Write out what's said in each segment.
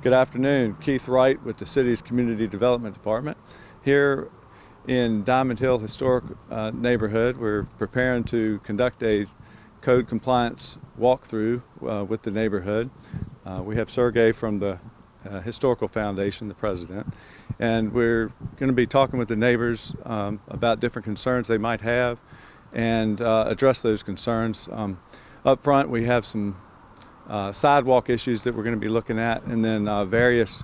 Good afternoon. Keith Wright with the city's Community Development Department. Here in Diamond Hill Historic neighborhood, we're preparing to conduct a code compliance walkthrough with the neighborhood. We have Sergey from the Historical Foundation, the president, and we're going to be talking with the neighbors about different concerns they might have and address those concerns. Up front, we have some sidewalk issues that we're going to be looking at, and then various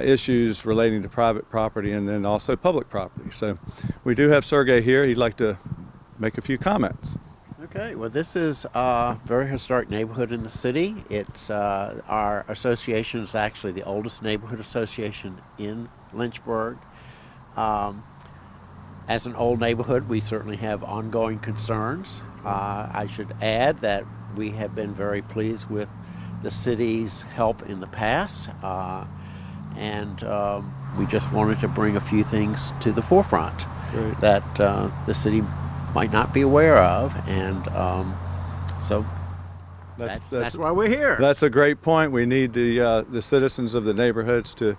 issues relating to private property and then also public property. So we do have Sergey here. He'd like to make a few comments. Okay, well, this is a very historic neighborhood in the city. It's our association is actually the oldest neighborhood association in Lynchburg. As an old neighborhood, we certainly have ongoing concerns. I should add that we have been very pleased with the city's help in the past, and we just wanted to bring a few things to the forefront that the city might not be aware of, and so that's why we're here. That's a great point. We need the citizens of the neighborhoods to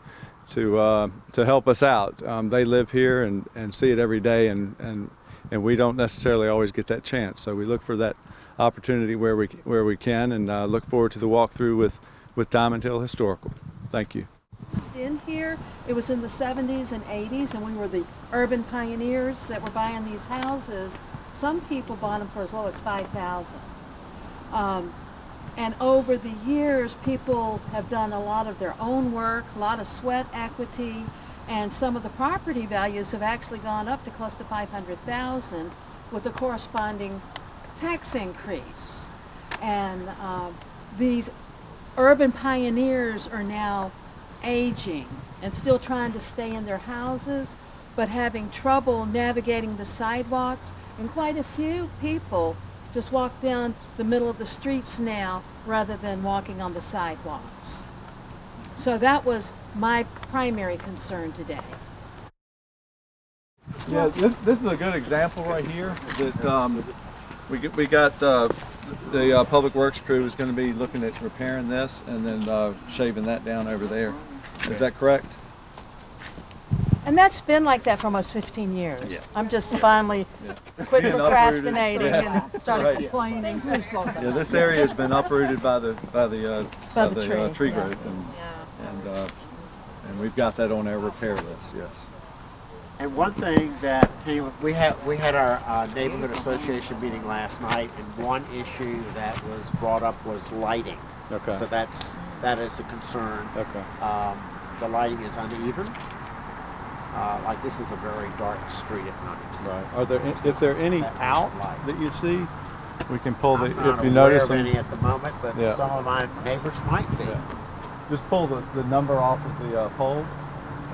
help us out. They live here and see it every day, and we don't necessarily always get that chance. So we look for that opportunity where we can, and look forward to the walkthrough with Diamond Hill Historical. Thank you. In here, it was in the 70s and 80s, and we were the urban pioneers that were buying these houses. Some people bought them for as low as $5,000. And over the years, people have done a lot of their own work, a lot of sweat equity, and some of the property values have actually gone up to close to $500,000 with a corresponding tax increase. And these urban pioneers are now aging and still trying to stay in their houses, but having trouble navigating the sidewalks. And quite a few people just walk down the middle of the streets now rather than walking on the sidewalks. So that was my primary concern today. Yeah, this is a good example right here that we got the Public Works crew is going to be looking at repairing this and then shaving that down over there. Is that correct? And that's been like that for almost 15 years. Yeah. I'm just finally quit procrastinating and started complaining. Yeah, this area has been uprooted by the tree growth, and we've got that on our repair list. Yes. And one thing that we had our neighborhood association meeting last night, and one issue that was brought up was lighting. Okay. So that is a concern. Okay. The lighting is uneven. Like this is a very dark street at night. Right. If there are any out that you see, we can pull I'm the. not If you notice aware of any at the moment, but some of my neighbors might be. Yeah. Just pull the number off of the pole,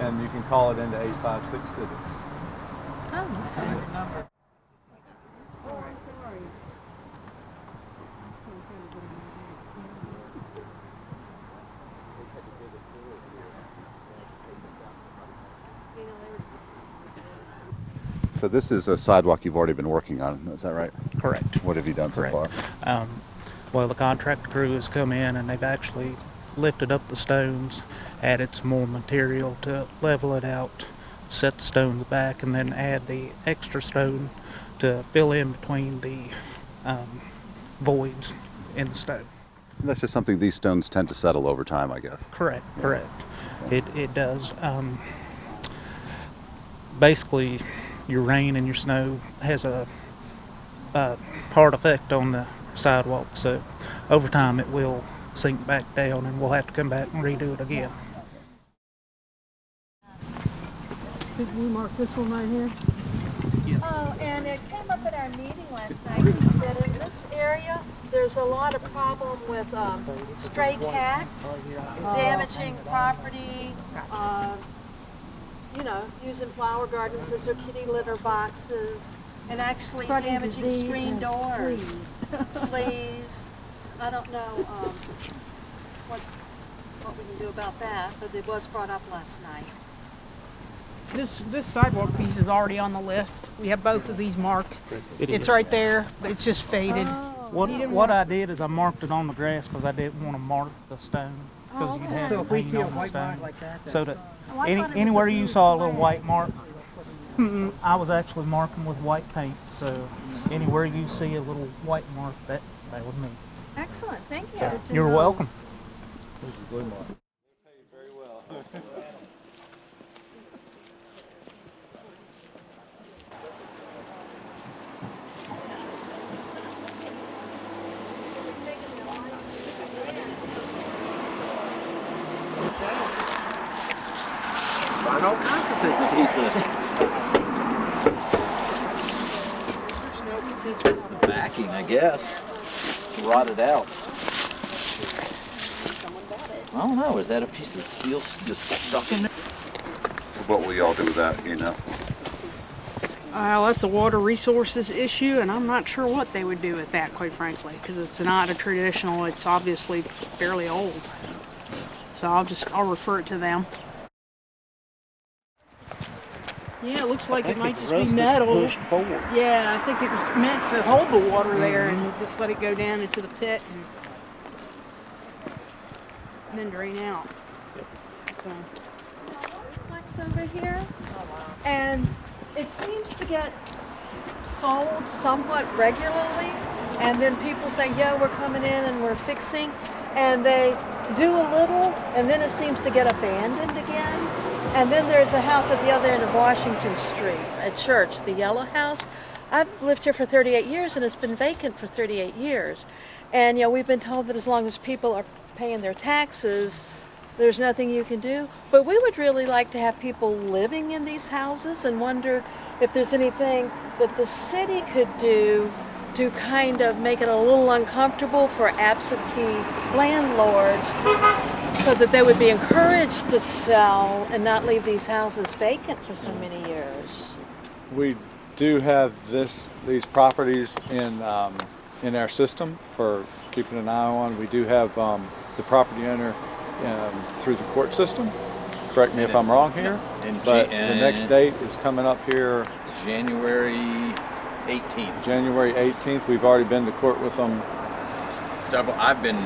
and you can call it into 856 Civic. Oh, okay. So this is a sidewalk you've already been working on, is that right? Correct. What have you done so far? Well, the contractor crew has come in and they've actually lifted up the stones, added some more material to level it out, set the stones back, and then add the extra stone to fill in between the voids in the stone. And that's just something these stones tend to settle over time, I guess. Correct. It does. Basically, your rain and your snow has a hard effect on the sidewalk, so over time it will sink back down and we'll have to come back and redo it again. Did we mark this one right here? Yes. Oh, and it came up at our meeting last night that in this area there's a lot of problem with stray cats damaging property, using flower gardens as their kitty litter boxes, and actually damaging screen doors. Fleas. I don't know what we can do about that, but it was brought up last night. This sidewalk piece is already on the list. We have both of these marked. It's right there, but it's just faded. Oh. What I did is I marked it on the grass because I didn't want to mark the stone. because you'd have So it if we hanging see a on the white mark stone. like that, So that's... that Oh, I thought it was anywhere the you blue saw a little flag. white mark, I was actually marking with white paint. So anywhere you see a little white mark, that was me. Excellent, thank you. So Good to you're know. welcome. Backing, I guess. It's rotted out. I don't know. Is that a piece of steel just stuck in there? What will y'all do with that, you know? That's a water resources issue, and I'm not sure what they would do with that, quite frankly, because it's not a traditional. It's obviously fairly old. So I'll refer it to them. Yeah, it looks like it might just be metal. Pushed forward. Yeah, I think it was meant to hold the water there, and they just let it go down into the pit and then drain out. So. Complex over here, and it seems to get sold somewhat regularly, and then people say, yeah, we're coming in and we're fixing, and they do a little, and then it seems to get abandoned again. And then there's a house at the other end of Washington Street, a church, the Yellow House. I've lived here for 38 years, and it's been vacant for 38 years. And we've been told that as long as people are paying their taxes, there's nothing you can do. But we would really like to have people living in these houses, and wonder if there's anything that the city could do to kind of make it a little uncomfortable for absentee landlords, so that they would be encouraged to sell and not leave these houses vacant for so many years. We do have these properties in our system for keeping an eye on. We do have the property owner through the court system. Correct me if I'm wrong here, but the next date is coming up here. January 18th. January 18th. We've already been to court with them. Several. I've been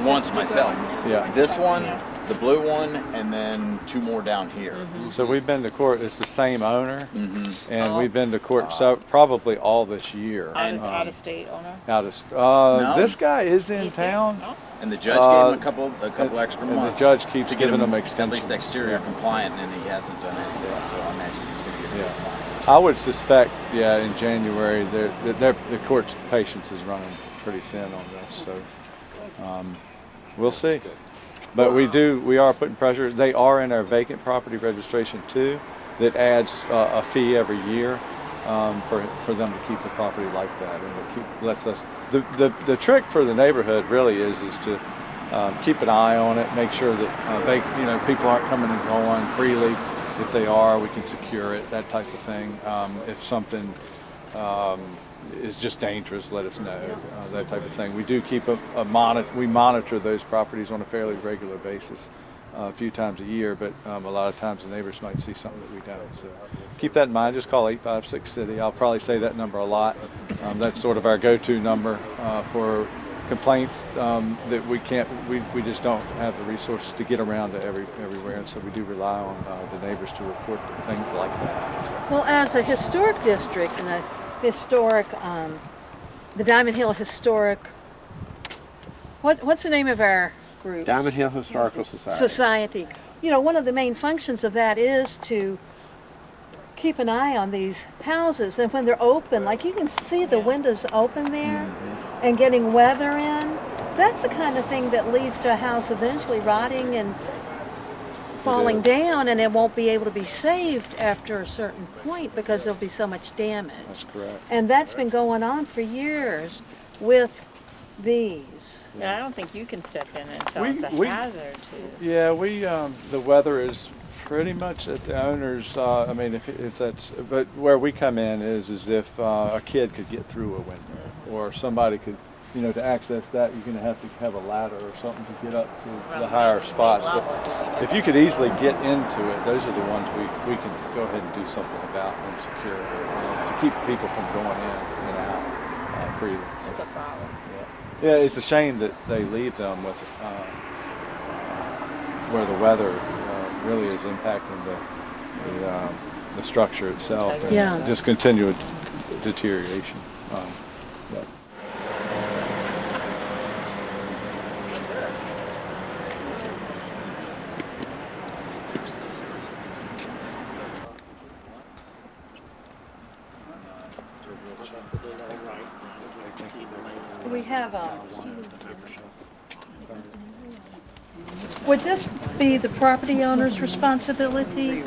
once myself. Yeah. This one, the blue one, and then two more down here. So we've been to court. It's the same owner, and Oh. we've been to court probably all this year. Out of state owner? No. This guy is in He's here? town. Oh. And the judge gave him a couple extra and months. the judge keeps to get giving him them at extensions. least exterior compliant, and he hasn't done anything. So I imagine he's going to get a fine. I would suspect, in January, the court's patience is running pretty thin on this. So we'll see. But we are putting pressure. They are in our vacant property registration too. That adds a fee every year for them to keep the property like that, and it lets us. The trick for the neighborhood really is to keep an eye on it, make sure that people aren't coming and going freely. If they are, we can secure it, that type of thing. If something is just dangerous, let us know, that type of thing. We do keep we monitor those properties on a fairly regular basis, a few times a year, but a lot of times the neighbors might see something that we don't. So keep that in mind, just call 856-CITY. I'll probably say that number a lot. That's sort of our go-to number for complaints that we just don't have the resources to get around to everywhere, and so we do rely on the neighbors to report things like that. Well, as a historic district and a historic, the Diamond Hill Historic, what's the name of our group? Diamond Hill Historical Society. One of the main functions of that is to keep an eye on these houses, and when they're open, like you can see the windows open there and getting weather in, that's the kind of thing that leads to a house eventually rotting and falling down, and it won't be able to be saved after a certain point because there'll be so much damage. That's correct. And that's been going on for years with these. Yeah, I don't think you can step in and tell it's a hazard to. Yeah, the weather is pretty much at the owner's. I mean, if that's, but where we come in is if a kid could get through a window, or somebody could, to access that, you're going to have a ladder or something to get up to the higher spots. But if you could easily get into it, those are the ones we can go ahead and do something about and secure to keep people from going in and out freely. That's a problem. Yeah, it's a shame that they leave them with where the weather really is impacting the structure itself, and Yeah. just continued deterioration. But We have would this be the property owner's responsibility?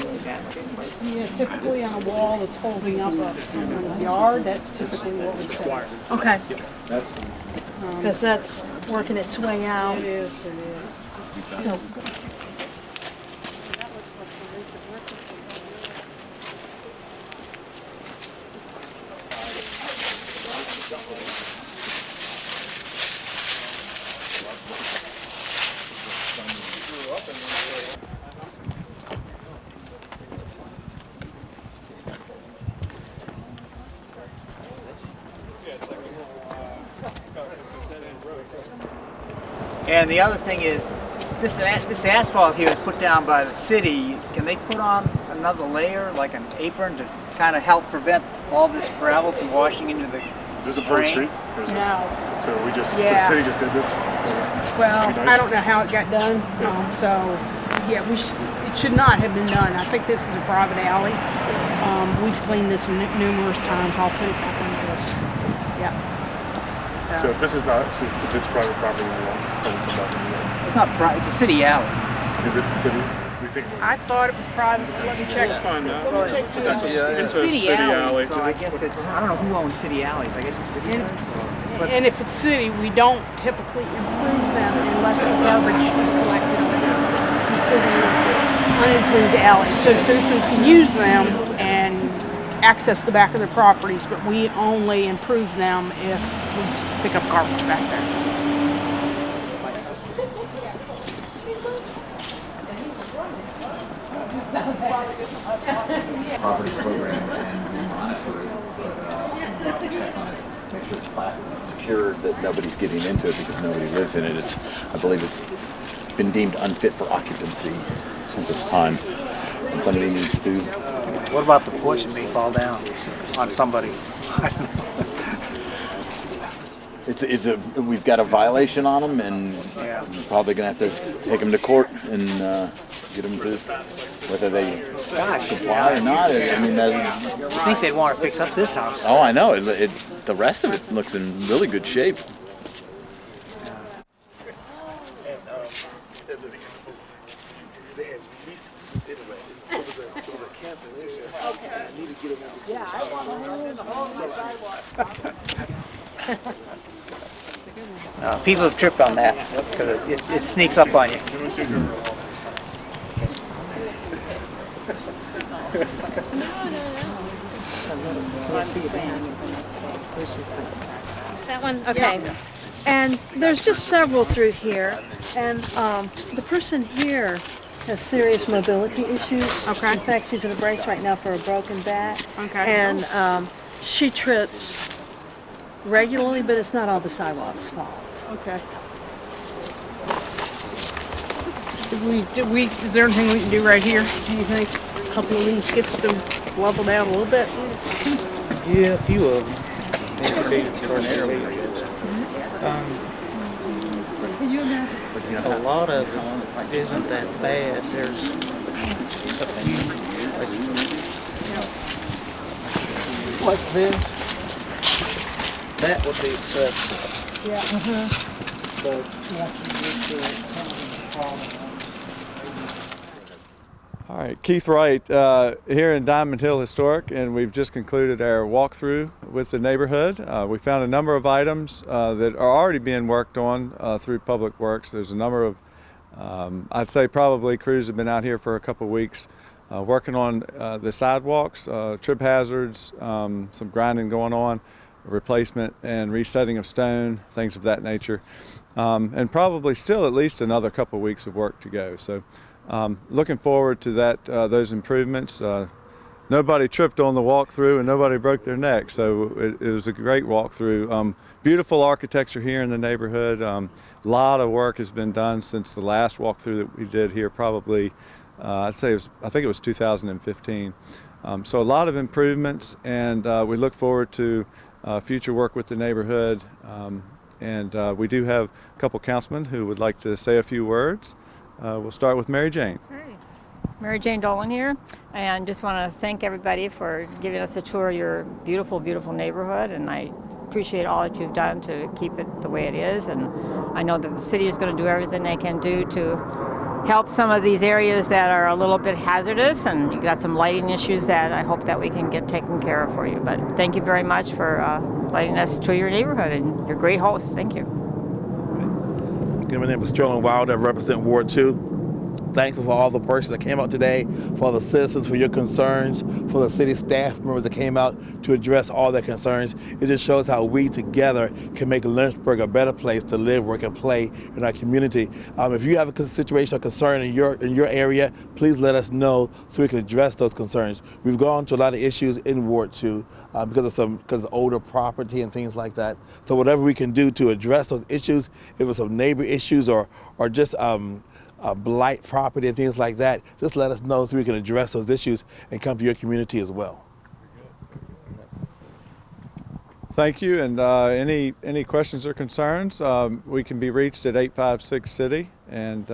Yeah, typically on a wall that's holding up someone's yard, that's typically what we say. Okay. Because that's working its way out. It is, it is. So, And the other thing is, this asphalt here is put down by the city. Can they put on another layer, like an apron, to kind of help prevent all this gravel from washing into the Is this a drain? public street? Or is this, No. so we just, so Yeah. the city just did this? Well, Should be nice. I don't know how it got done, so, yeah, it should not have been done. I think this is a private alley. We've cleaned this numerous times. I'll put it back on the list. Yeah. So if this is not, if it's private property, we won't probably come back and do It's not private, it's a city alley. that. Is it city? We think it was. I thought it was private, but let me check. Find out. Well, it's It's a city city alley, alley, so 'cause I it- guess it's, I don't know who owns city alleys. I guess the city And- does. But And if it's city, we don't typically improve them unless the garbage is collected on it. Considered unimproved alleys. So citizens can use them and access the back of their properties, but we only improve them if we pick up garbage back there. Property program and we monitor it, but check on it, make sure it's flat and secure, that nobody's getting into it because nobody lives in it. It's, I believe it's been deemed unfit for occupancy at this time. And somebody needs to, what about the porch that may fall down on somebody? we've got a violation on them, and Yeah. we're probably gonna have to take them to court and get them to, whether they comply or not. I mean, I think they'd want to fix up this house. oh, I know. The rest of it looks in really good shape. People have tripped on that because it sneaks up on you. that one, okay. And there's just several through here. And the person here has serious mobility issues. Okay. In fact, she's in a brace right now for a broken back. Okay. And she trips regularly, but it's not all the sidewalk's fault. Okay. Is there anything we can do right here, do you think? A couple of these gets them leveled out a little bit? Yeah, a few of them. Maybe extraordinarily adjust. A lot of it isn't that bad. There's a few. Like this, that would be acceptable. Yeah. But once you get to all right, Keith Wright here in Diamond Hill Historic, and we've just concluded our walkthrough with the neighborhood. We found a number of items that are already being worked on through Public Works. There's a number of, I'd say probably crews have been out here for a couple of weeks working on the sidewalks, trip hazards, some grinding going on, replacement and resetting of stone, things of that nature. And probably still at least another couple of weeks of work to go. So looking forward to that, those improvements. Nobody tripped on the walkthrough and nobody broke their neck, so it was a great walkthrough. beautiful architecture here in the neighborhood. A lot of work has been done since the last walkthrough that we did here, probably, I think it was 2015. So a lot of improvements, and we look forward to future work with the neighborhood. And we do have a couple councilmen who would like to say a few words. We'll start with Mary Jane. Mary Jane Dolan here, and just want to thank everybody for giving us a tour of your beautiful, beautiful neighborhood, and I appreciate all that you've done to keep it the way it is, and I know that the city is going to do everything they can do to help some of these areas that are a little bit hazardous, and you've got some lighting issues that I hope that we can get taken care of for you. But thank you very much for letting us tour your neighborhood, and you're great hosts. Thank you. My name is Sterling Wilder. I represent Ward 2. Thankful for all the persons that came out today, for all the citizens, for your concerns, for the city staff members that came out to address all their concerns. It just shows how we together can make Lynchburg a better place to live, work, and play in our community. If you have a situation or concern in your area, please let us know so we can address those concerns. We've gone to a lot of issues in Ward 2 because of older property and things like that. So whatever we can do to address those issues, if it's some neighbor issues or just blight property and things like that, just let us know so we can address those issues and come to your community as well. Thank you. And any questions or concerns, we can be reached at 856-CITY, and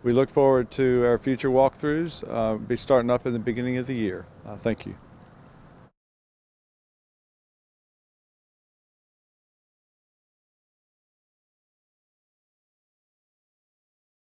we look forward to our future walkthroughs. Be starting up in the beginning of the year. Thank you.